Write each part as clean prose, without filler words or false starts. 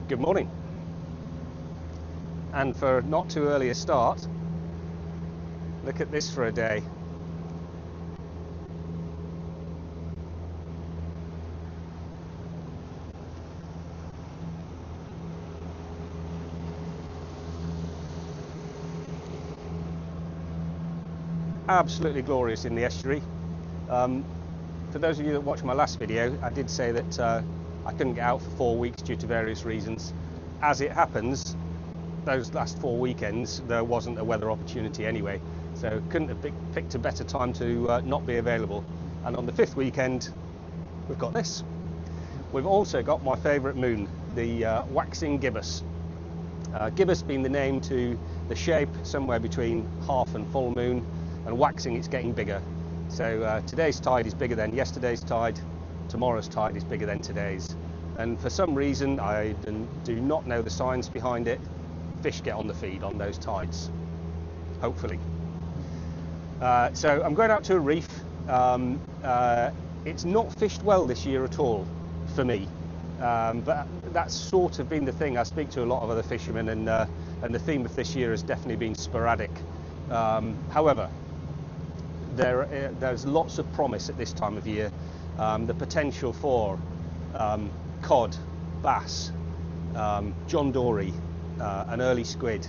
Good morning. And for not too early a start, look at this for a day. Absolutely glorious in the estuary. For those of you that watched my last video, I did say that I couldn't get out for 4 weeks due to various reasons. As it happens, those last 4 weekends there wasn't a weather opportunity anyway, so couldn't have picked a better time to not be available. And on the 5th weekend we've got this. We've also got my favourite moon, the waxing gibbous. Gibbous being the name to the shape somewhere between half and full moon, and waxing, it's getting bigger. So today's tide is bigger than yesterday's tide, tomorrow's tide is bigger than today's. And for some reason, I do not know the science behind it, fish get on the feed on those tides, hopefully. So I'm going out to a reef. It's not fished well this year at all for me, but that's sort of been the thing. I speak to a lot of other fishermen, and the theme of this year has definitely been sporadic. However, there's lots of promise at this time of year. The potential for cod, bass, John Dory, an early squid.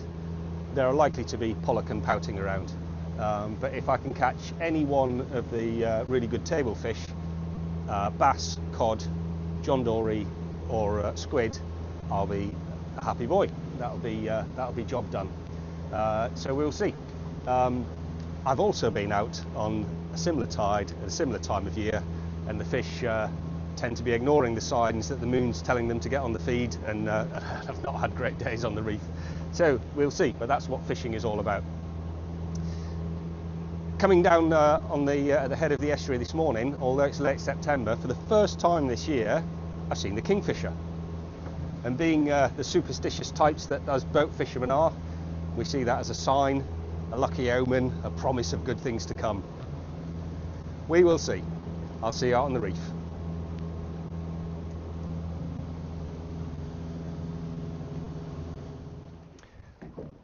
There are likely to be pollock and pouting around. But if I can catch any one of the really good table fish, bass, cod, John Dory, or squid, I'll be a happy boy. That'll be job done. So we'll see. I've also been out on a similar tide at a similar time of year, and the fish tend to be ignoring the signs that the moon's telling them to get on the feed, and I've not had great days on the reef. So we'll see, but that's what fishing is all about. Coming down on the head of the estuary this morning, although it's late September, for the first time this year I've seen the kingfisher. And being the superstitious types that us boat fishermen are, we see that as a sign, a lucky omen, a promise of good things to come. We will see. I'll see you out on the reef.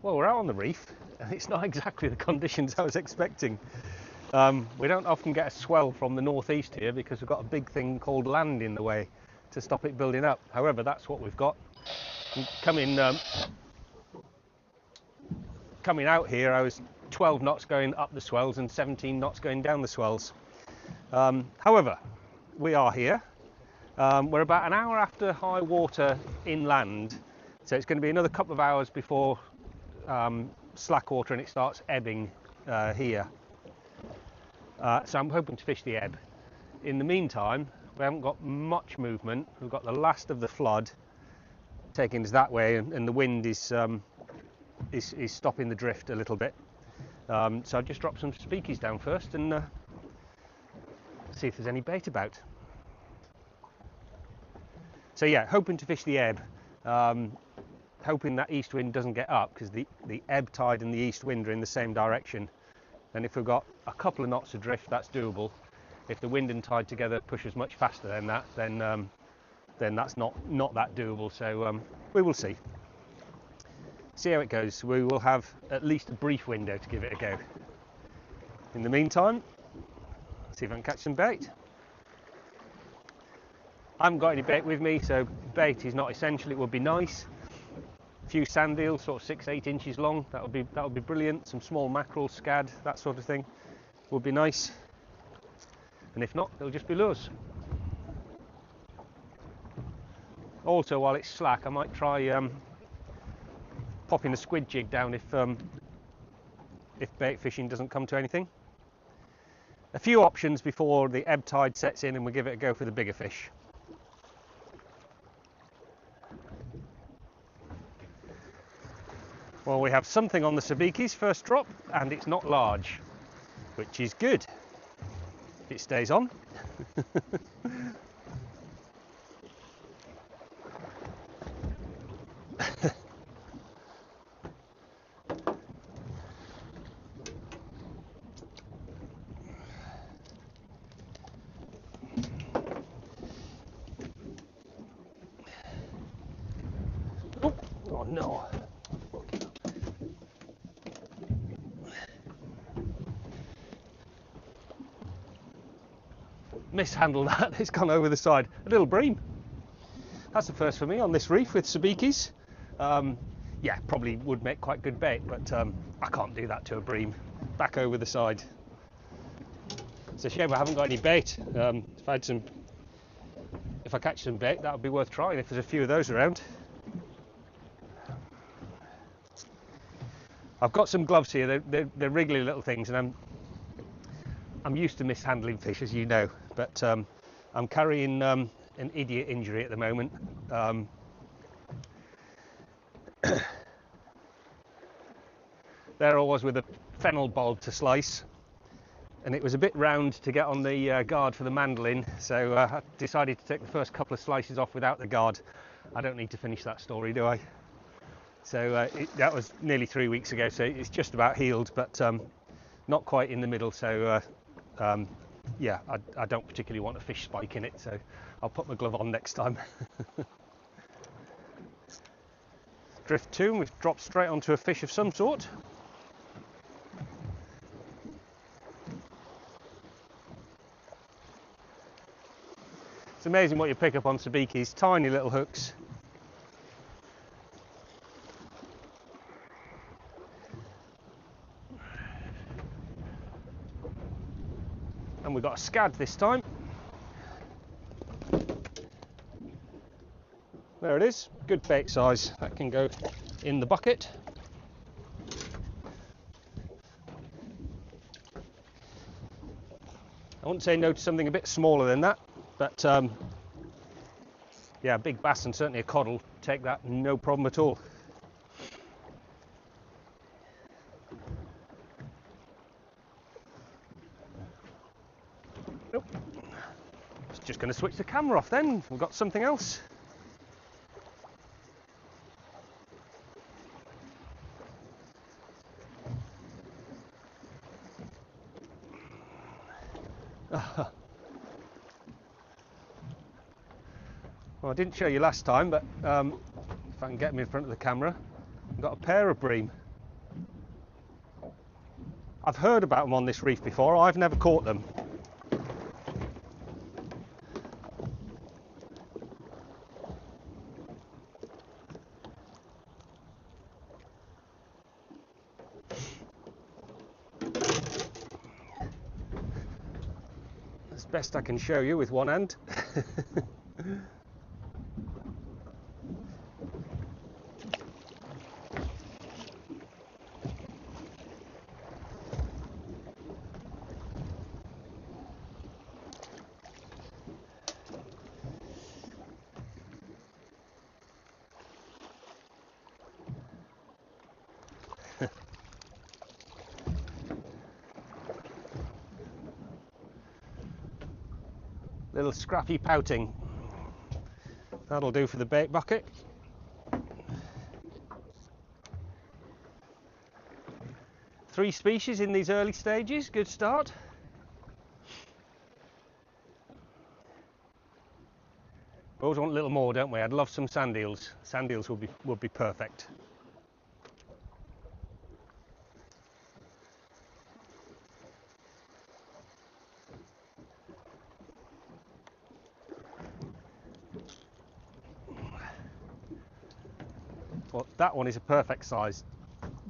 Well, we're out on the reef, and it's not exactly the conditions I was expecting. We don't often get a swell from the northeast here because we've got a big thing called land in the way to stop it building up. However, that's what we've got. Coming out here, I was 12 knots going up the swells and 17 knots going down the swells. However, we are here. We're about an hour after high water inland, so it's going to be another couple of hours before slack water and it starts ebbing here. So I'm hoping to fish the ebb. In the meantime, we haven't got much movement. We've got the last of the flood taking us that way, and the wind is stopping the drift a little bit. So I'll just drop some speakies down first and see if there's any bait about. So yeah, hoping to fish the ebb, hoping that east wind doesn't get up, because the ebb tide and the east wind are in the same direction. And if we've got a couple of knots of drift, that's doable. If the wind and tide together push us much faster than that, then that's not that doable. So we will see. See how it goes. We will have at least a brief window to give it a go. In the meantime, see if I can catch some bait. I haven't got any bait with me, so bait is not essential. It would be nice. A few sand eels, sort of 6-8 inches long. That would be brilliant. Some small mackerel, scad, that sort of thing would be nice. And if not, they'll just be lures. Also, while it's slack, I might try popping a squid jig down if bait fishing doesn't come to anything. A few options before the ebb tide sets in and we give it a go for the bigger fish. Well, we have something on the sabikis, first drop, and it's not large, which is good. It stays on. no. Mishandled that, it's gone over the side. A little bream. That's the first for me on this reef with sabikis. Yeah, probably would make quite good bait, but I can't do that to a bream. Back over the side. It's a shame I haven't got any bait. If I catch some bait, that would be worth trying if there's a few of those around. I've got some gloves here. They're wriggly little things, and I'm used to mishandling fish, as you know, but I'm carrying an idiot injury at the moment. There I was with a fennel bulb to slice, and it was a bit round to get on the guard for the mandolin, so I decided to take the first couple of slices off without the guard. I don't need to finish that story, do I? So that was nearly 3 weeks ago, so it's just about healed, but not quite in the middle, so yeah, I don't particularly want a fish spike in it, so I'll put my glove on next time. Drift 2, and we've dropped straight onto a fish of some sort. It's amazing what you pick up on sabikis, tiny little hooks. And we've got a scad this time. There it is, good bait size. That can go in the bucket. I wouldn't say no to something a bit smaller than that, but yeah, a big bass and certainly a cod will take that no problem at all. Nope. Just going to switch the camera off then. We've got something else. Well, I didn't show you last time, but if I can get them in front of the camera, I've got a pair of bream. I've heard about them on this reef before, I've never caught them. As best I can show you with one hand. Little scrappy pouting. That'll do for the bait bucket. Three species in these early stages, good start. We always want a little more, don't we? I'd love some sand eels. Sand eels would be perfect. Well, that one is a perfect size.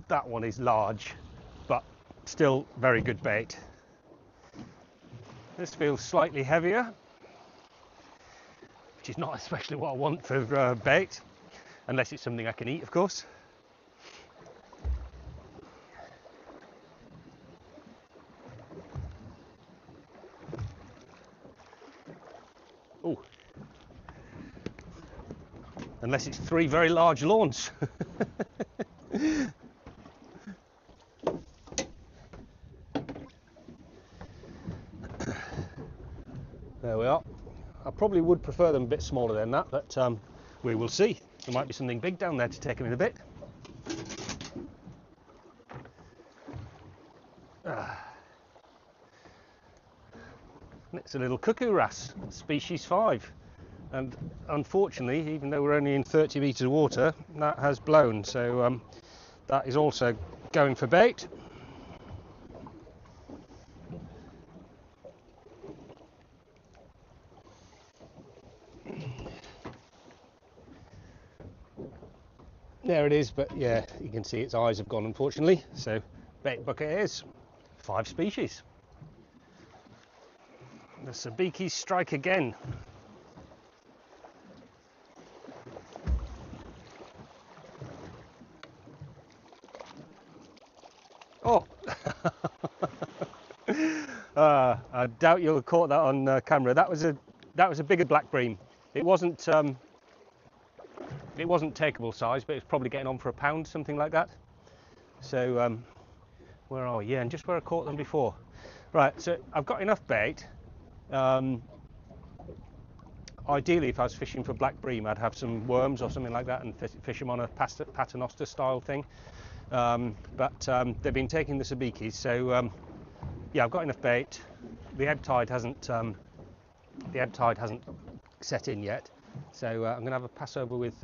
That one is large, but still very good bait. This feels slightly heavier, which is not especially what I want for bait, unless it's something I can eat, of course. Oh, unless it's three very large lawns. There we are. I probably would prefer them a bit smaller than that, but we will see. There might be something big down there to take them in a bit. It's a little cuckoo wrasse, species 5. and unfortunately, even though we're only in 30 metres of water, that has blown, so that is also going for bait. There it is, but yeah, you can see its eyes have gone, unfortunately. So bait bucket is 5 species. The sabikis strike again. Oh, I doubt you'll have caught that on camera. That was a bigger black bream. It wasn't takeable size, but it's probably getting on for £1, something like that. So where are we? Yeah, and just where I caught them before. Right, so I've got enough bait. Ideally, if I was fishing for black bream, I'd have some worms or something like that and fish them on a paternoster style thing. But they've been taking the sabikis, so yeah, I've got enough bait. The ebb tide hasn't set in yet, so I'm going to have a pass over with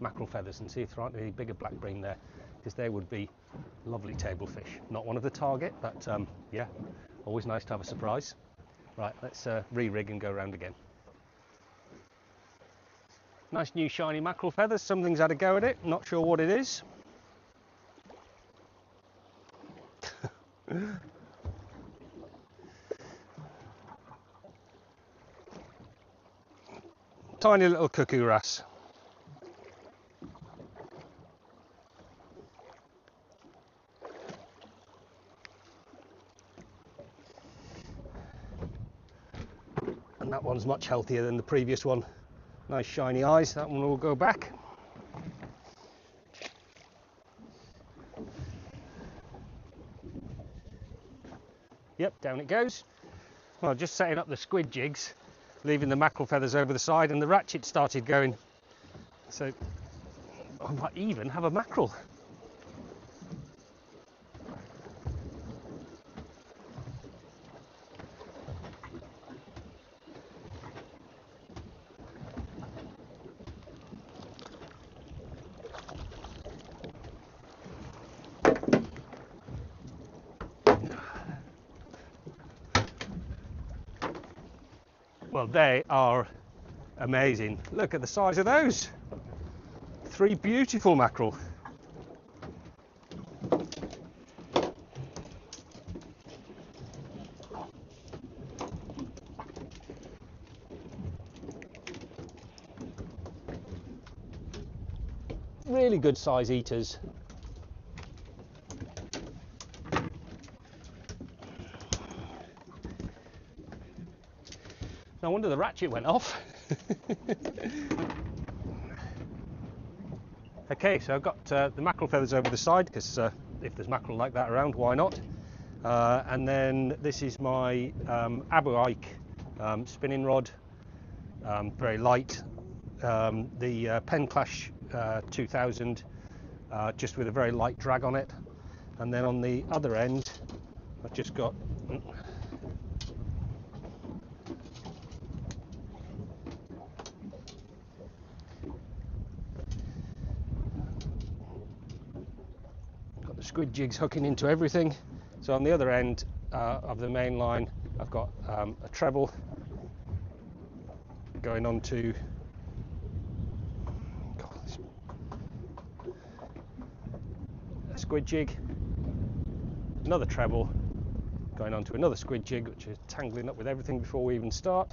mackerel feathers and see if there aren't any bigger black bream there, because they would be lovely table fish. Not one of the target, but yeah, always nice to have a surprise. Right, let's re-rig and go around again. Nice new shiny mackerel feathers. Something's had a go at it, not sure what it is. Tiny little cuckoo wrasse. And that one's much healthier than the previous one. Nice shiny eyes. That one will go back. Yep, down it goes. Well, just setting up the squid jigs, leaving the mackerel feathers over the side, and the ratchet started going. So I might even have a mackerel. Well, they are amazing. Look at the size of those. 3 beautiful mackerel. Really good size eaters. No wonder the ratchet went off. Okay, so I've got the mackerel feathers over the side, because if there's mackerel like that around, why not? And then this is my Abu Ike spinning rod, very light. The Pen Clash 2000, just with a very light drag on it. And then on the other end, I've just got the squid jigs hooking into everything. So on the other end of the main line, I've got a treble going on to a squid jig, another treble going on to another squid jig, which is tangling up with everything before we even start,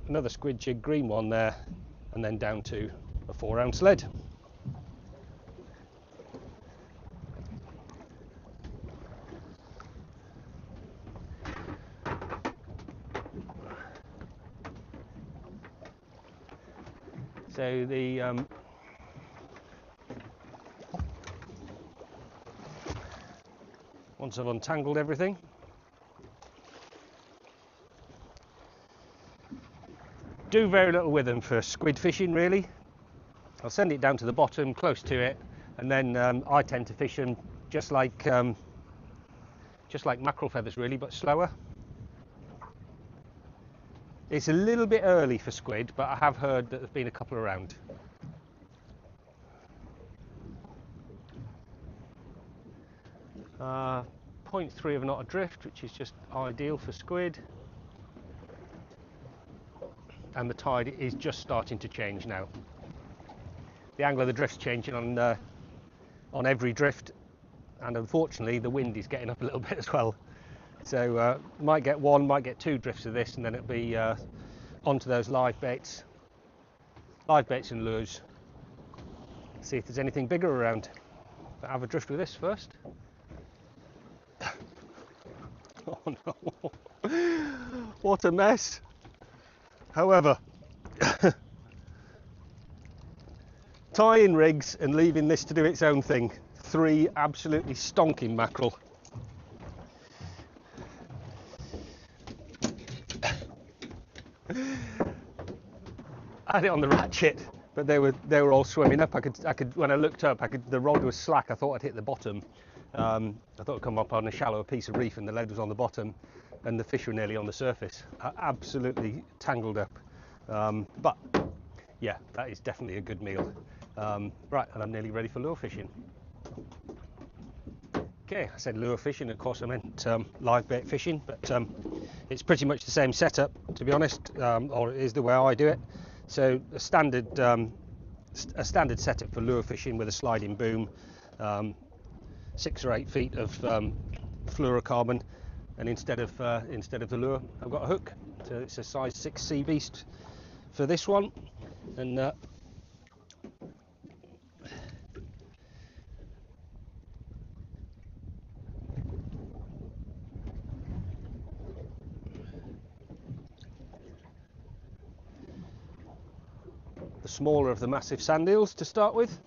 another squid jig, green one there, and then down to a 4-ounce lead. So the once I've untangled everything, do very little with them for squid fishing really. I'll send it down to the bottom, close to it, and then I tend to fish them just like mackerel feathers really, but slower. It's a little bit early for squid, but I have heard that there's been a couple around. Uh, 0.3 of a knot adrift, which is just ideal for squid. And the tide is just starting to change now. The angle of the drift's changing on every drift, and unfortunately the wind is getting up a little bit as well. So might get one, might get two drifts of this, and then it'll be onto those live baits and lures. See if there's anything bigger around. But have a drift with this first. Oh no! What a mess. However, tying rigs and leaving this to do its own thing. 3 absolutely stonking mackerel. I had it on the ratchet, but they were all swimming up. I could when I looked up, the rod was slack. I thought I'd hit the bottom. I thought it'd come up on a shallower piece of reef, and the lead was on the bottom, and the fish were nearly on the surface. Absolutely tangled up. But yeah, that is definitely a good meal. Right, and I'm nearly ready for lure fishing. Okay, I said lure fishing, of course I meant live bait fishing, but it's pretty much the same setup, to be honest, or it is the way I do it. So a standard setup for lure fishing with a sliding boom, 6 or 8 feet of fluorocarbon, and instead of the lure, I've got a hook. So it's a size 6 sea beast for this one, and the smaller of the massive sand eels to start with.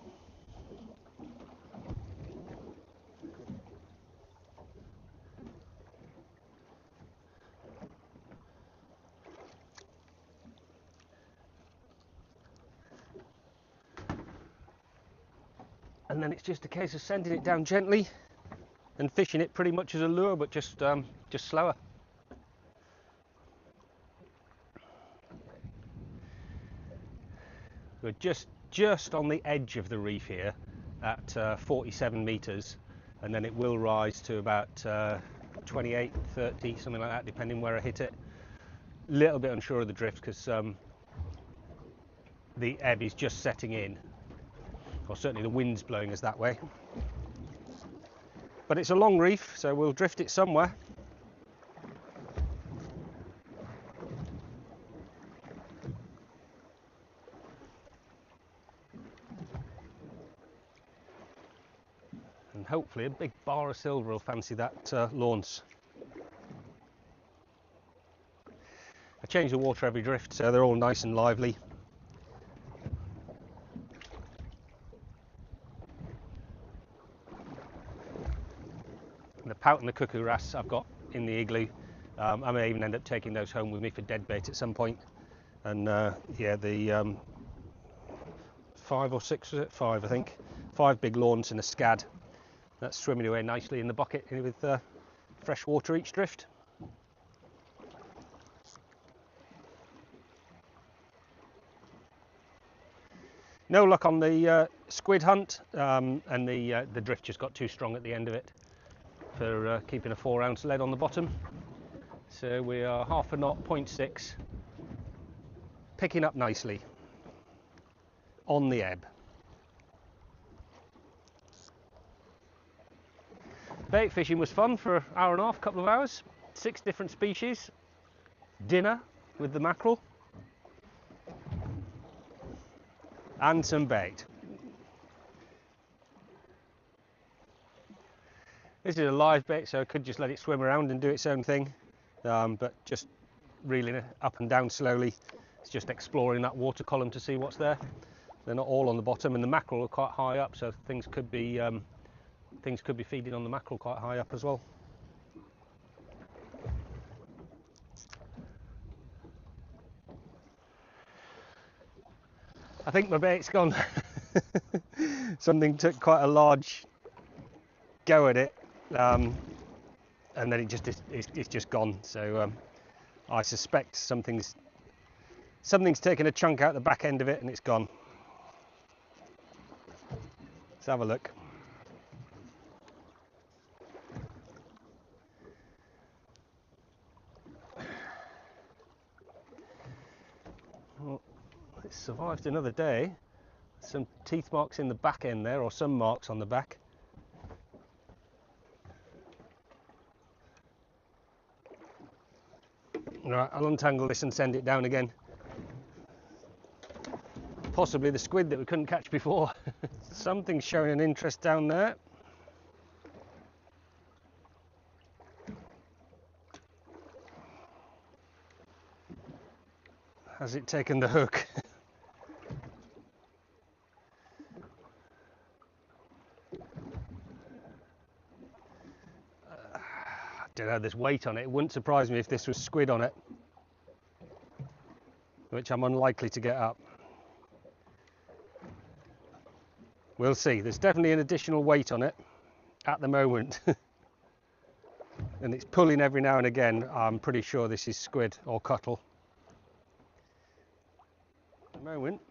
And then it's just a case of sending it down gently and fishing it pretty much as a lure, but just slower. We're just on the edge of the reef here at 47 meters, and then it will rise to about 28, 30, something like that, depending where I hit it. Little bit unsure of the drift because the ebb is just setting in, or certainly the wind's blowing us that way. But it's a long reef, so we'll drift it somewhere. And hopefully a big bar of silver will fancy that launce. I change the water every drift, so they're all nice and lively. And the pout and the cuckoo wrasse I've got in the igloo. I may even end up taking those home with me for dead bait at some point. And yeah, the 5 or 6, was it? 5, I think. 5 big lawns and a scad. That's swimming away nicely in the bucket with fresh water each drift. No luck on the squid hunt, and the drift just got too strong at the end of it for keeping a 4-ounce lead on the bottom. So we are half a knot, 0.6, picking up nicely on the ebb. Bait fishing was fun for an hour and a half, couple of hours. 6 different species, dinner with the mackerel, and some bait. This is a live bait, so I could just let it swim around and do its own thing, but just reeling it up and down slowly. It's just exploring that water column to see what's there. They're not all on the bottom, and the mackerel are quite high up, so things could be feeding on the mackerel quite high up as well. I think my bait's gone. Something took quite a large go at it, and then it's just gone. So I suspect something's Something's taken a chunk out the back end of it and it's gone. Let's have a look. Well, it's survived another day. Some teeth marks in the back end there, or some marks on the back. Right, I'll untangle this and send it down again. Possibly the squid that we couldn't catch before. Something's showing an interest down there. Has it taken the hook? I don't know, there's weight on it. It wouldn't surprise me if this was squid on it, which I'm unlikely to get up. We'll see. There's definitely an additional weight on it at the moment. And it's pulling every now and again. I'm pretty sure this is squid or cuttle. At the moment.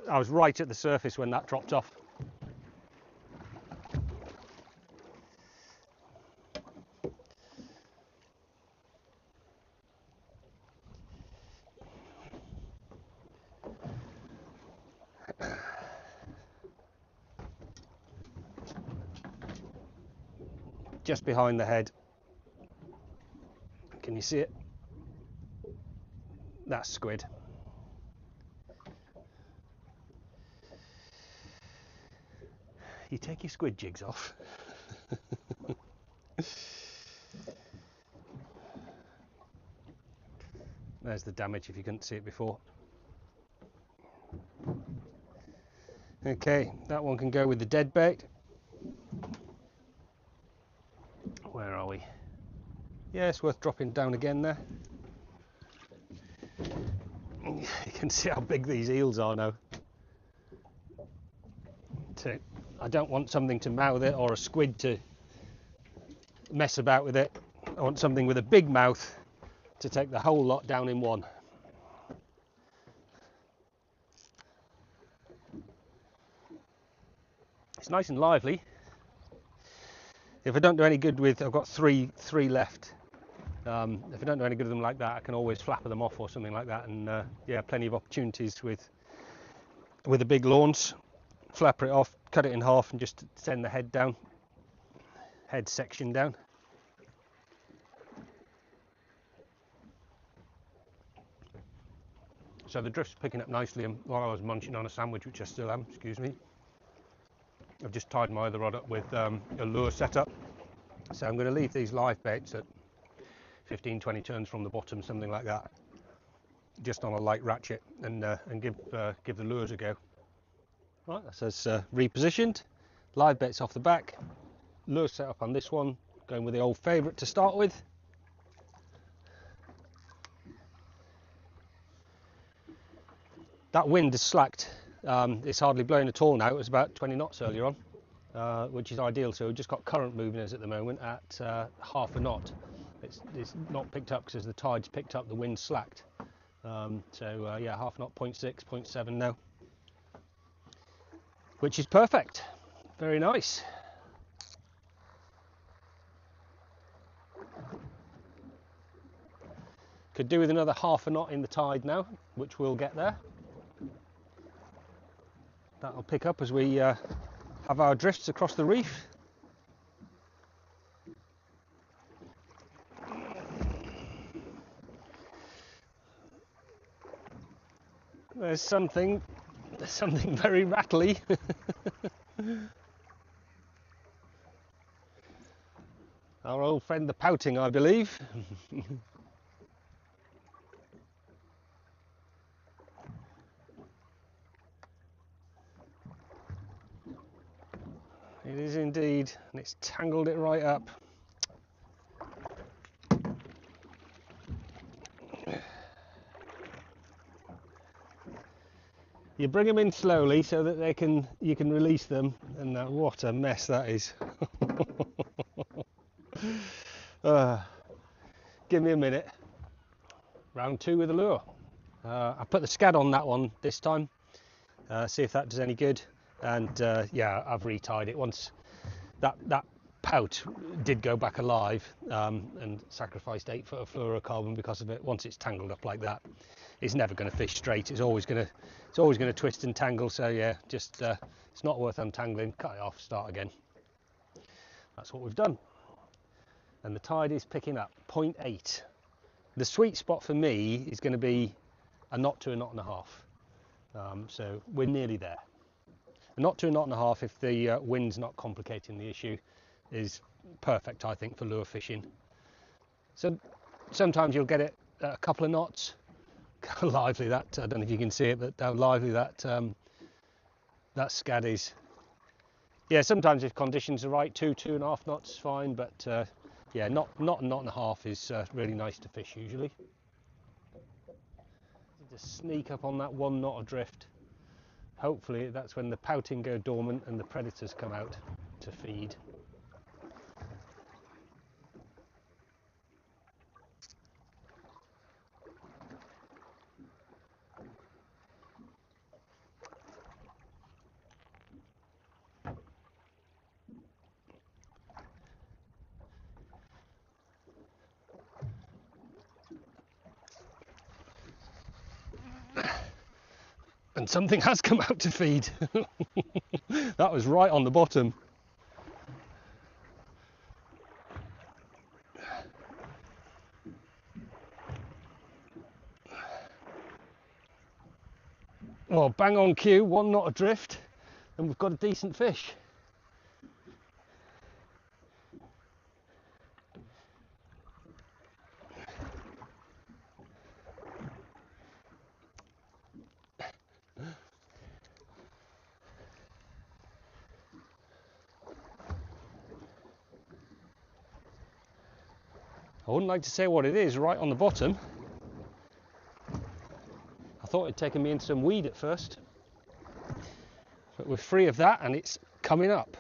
I was right at the surface when that dropped off. Just behind the head. Can you see it? That's squid. You take your squid jigs off. There's the damage if you couldn't see it before. Okay, that one can go with the dead bait. Where are we? Yeah, it's worth dropping down again there. You can see how big these eels are now. So I don't want something to mouth it or a squid to mess about with it. I want something with a big mouth to take the whole lot down in one. It's nice and lively. If I don't do any good with, I've got three left. If I don't do any good with them like that, I can always flapper them off or something like that. And yeah, plenty of opportunities with a big launch. Flapper it off, cut it in half, and just send the head down, head section down. So the drift's picking up nicely, and while I was munching on a sandwich, which I still am, excuse me, I've just tied my other rod up with a lure setup. So I'm going to leave these live baits at 15-20 turns from the bottom, something like that, just on a light ratchet, and give the lures a go. Right, that's us repositioned. Live baits off the back. Lure set up on this one. Going with the old favourite to start with. That wind has slacked. It's hardly blowing at all now. It was about 20 knots earlier on, which is ideal. So we've just got current moving us at the moment at half a knot. It's not picked up because as the tide's picked up, the wind slacked. So yeah, half knot, 0.6, 0.7 now, which is perfect. Very nice. Could do with another half a knot in the tide now, which we'll get there. That'll pick up as we have our drifts across the reef. There's something very rattly. Our old friend the pouting, I believe. It is indeed, and it's tangled it right up. You bring them in slowly so that you can release them, and what a mess that is. Give me a minute. Round 2 with the lure. I put the scad on that one this time, see if that does any good, and yeah, I've retied it once that pout did go back alive, and sacrificed 8 foot of fluorocarbon because of it. Once it's tangled up like that, it's never going to fish straight. It's always going to twist and tangle. So yeah, just it's not worth untangling. Cut it off, start again. That's what we've done, and the tide is picking up 0.8. The sweet spot for me is going to be a knot to a knot and a half. So we're nearly there. A knot to a knot and a half, if the wind's not complicating the issue, is perfect, I think, for lure fishing. So sometimes you'll get it at a couple of knots. How lively that, I don't know if you can see it, but how lively that that scad is. Yeah, sometimes if conditions are right, 2.5 knots is fine, but yeah, knot and a half is really nice to fish usually. Just sneak up on that 1 knot adrift. Hopefully that's when the pouting go dormant and the predators come out to feed. And something has come out to feed. That was right on the bottom. Well, bang on cue, 1 knot adrift, and we've got a decent fish. I wouldn't like to say what it is right on the bottom. I thought it'd taken me into some weed at first, but we're free of that and it's coming up.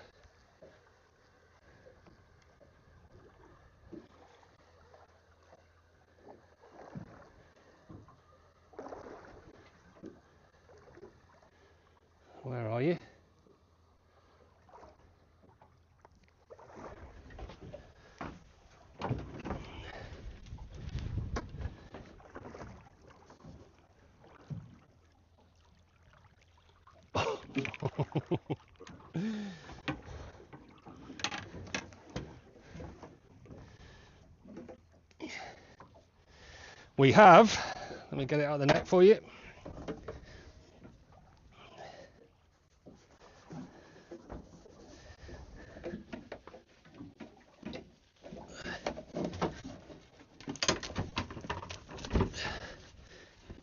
Where are you? We have, let me get it out of the net for you.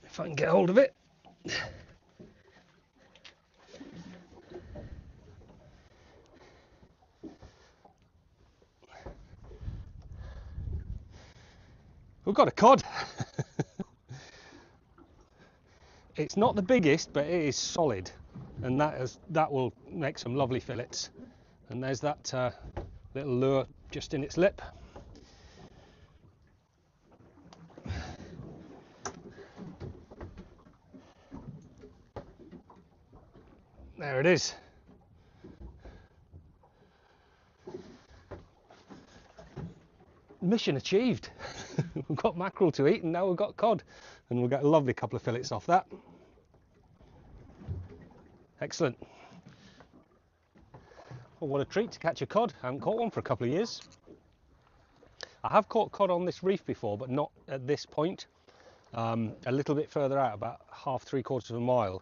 If I can get hold of it. We've got a cod. It's not the biggest, but it is solid, and that will make some lovely fillets. And there's that little lure just in its lip. There it is. Mission achieved. We've got mackerel to eat, and now we've got cod, and we'll get a lovely couple of fillets off that. Excellent. Well, what a treat to catch a cod. I haven't caught one for a couple of years. I have caught cod on this reef before, but not at this point. A little bit further out, about half, 3/4 of a mile,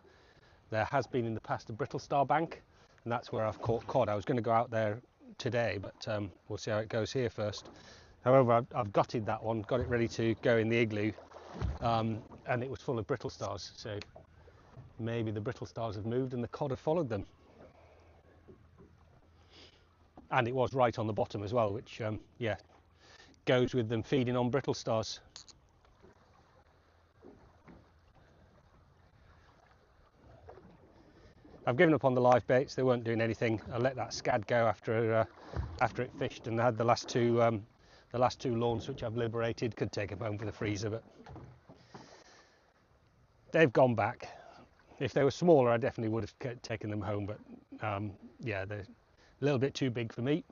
there has been in the past a brittle star bank, and that's where I've caught cod. I was going to go out there today, but we'll see how it goes here first. However, I've gutted that one, got it ready to go in the igloo, and it was full of brittle stars, so maybe the brittle stars have moved and the cod have followed them. And it was right on the bottom as well, which yeah, goes with them feeding on brittle stars. I've given up on the live baits. They weren't doing anything. I let that scad go after it fished, and I had the last two lawns which I've liberated. Could take them home for the freezer, but they've gone back. If they were smaller, I definitely would have taken them home, but yeah, they're a little bit too big for me.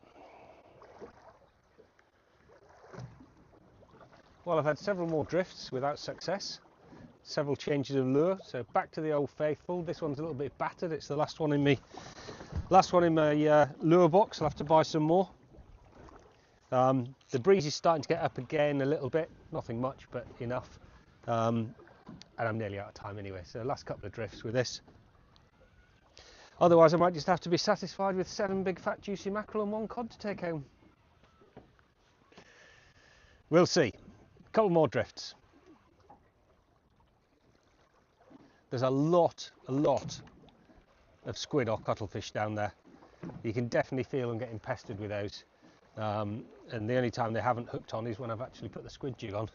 Well, I've had several more drifts without success, several changes of lure, so back to the old faithful. This one's a little bit battered. It's the last one in my lure box. I'll have to buy some more. The breeze is starting to get up again a little bit, nothing much, but enough. And I'm nearly out of time anyway, so last couple of drifts with this. Otherwise I might just have to be satisfied with 7 big fat juicy mackerel and 1 cod to take home. We'll see. A couple more drifts. There's a lot of squid or cuttlefish down there. You can definitely feel them getting pestered with those. And the only time they haven't hooked on is when I've actually put the squid jig on.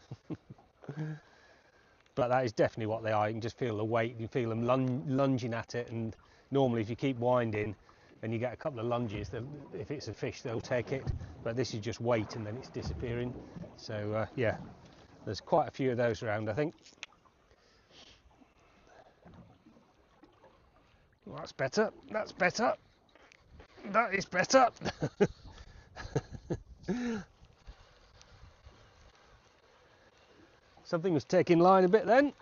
But that is definitely what they are. You can just feel the weight, you feel them lunging at it, and normally if you keep winding and you get a couple of lunges, if it's a fish they'll take it, but this is just weight and then it's disappearing. So yeah, there's quite a few of those around, I think. Well, that's better, that is better. Something was taking line a bit then.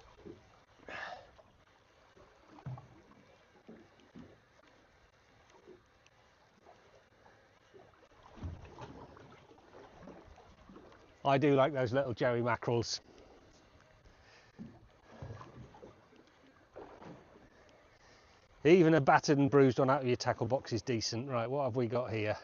I do like those little Joey mackerels. Even a battered and bruised one out of your tackle box is decent. Right, what have we got here?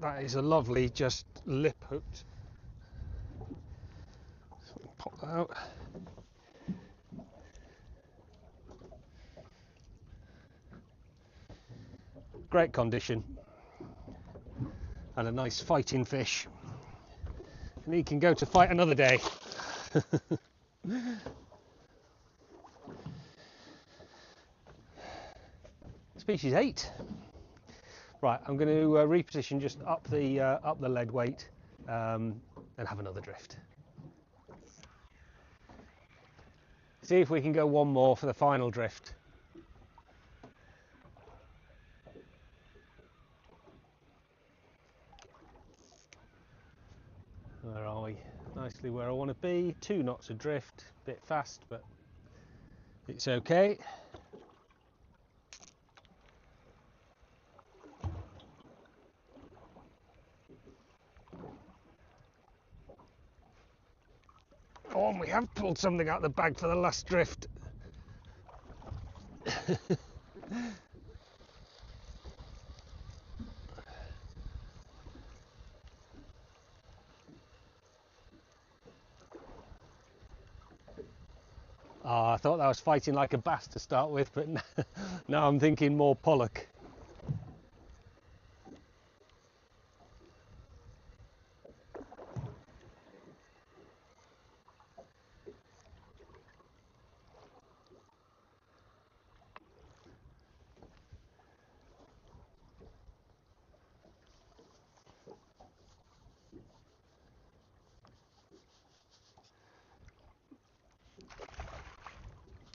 That is a lovely, just lip hooked. Pop that out. Great condition and a nice fighting fish, and he can go to fight another day. Species 8. Right, I'm going to reposition just up the lead weight and have another drift. See if we can go one more for the final drift. Where are we? Nicely where I want to be. 2 knots adrift, bit fast, but it's okay. Oh, and we have pulled something out of the bag for the last drift. Oh, I thought that was fighting like a bass to start with, but now I'm thinking more pollock.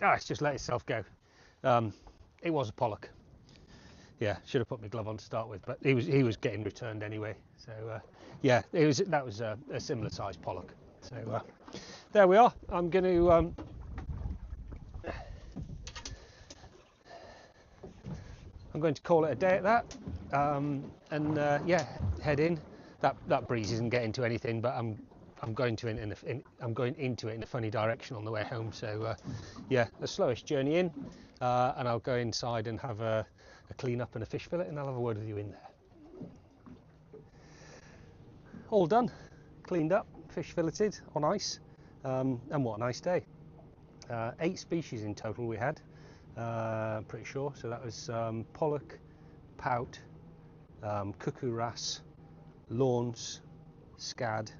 Ah, it's just let itself go. It was a pollock. Yeah, should have put my glove on to start with, but he was getting returned anyway. So yeah, that was a similar sized pollock. So there we are. I'm going to call it a day at that, and yeah, head in. That breeze isn't getting to anything, but I'm going into it in a funny direction on the way home. So yeah, the slowest journey in. and I'll go inside and have a clean up and a fish fillet, and I'll have a word with you in there. All done, cleaned up, fish filleted on ice, and what a nice day. 8 species in total we had, pretty sure. So that was pollock, pout, cuckoo wrasse, lawns, scad,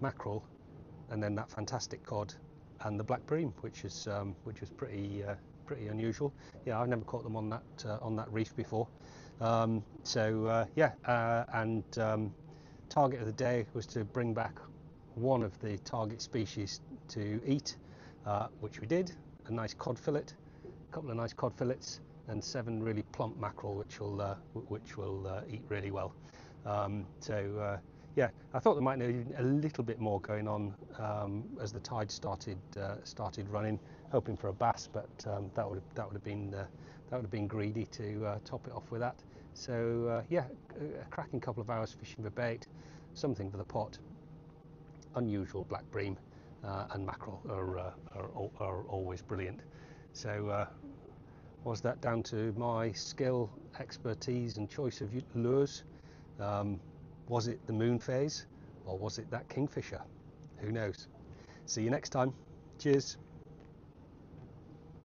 mackerel, and then that fantastic cod and the black bream, which was pretty unusual. Yeah, I've never caught them on that reef before. And target of the day was to bring back one of the target species to eat, which we did. A nice cod fillet, a couple of nice cod fillets, and 7 really plump mackerel, which will eat really well. Yeah, I thought there might be a little bit more going on as the tide started running, hoping for a bass, but that would have been greedy to top it off with that. So yeah, a cracking couple of hours fishing for bait, something for the pot. Unusual black bream and mackerel are always brilliant. So was that down to my skill, expertise, and choice of lures? Was it the moon phase, or was it that kingfisher? Who knows? See you next time. Cheers.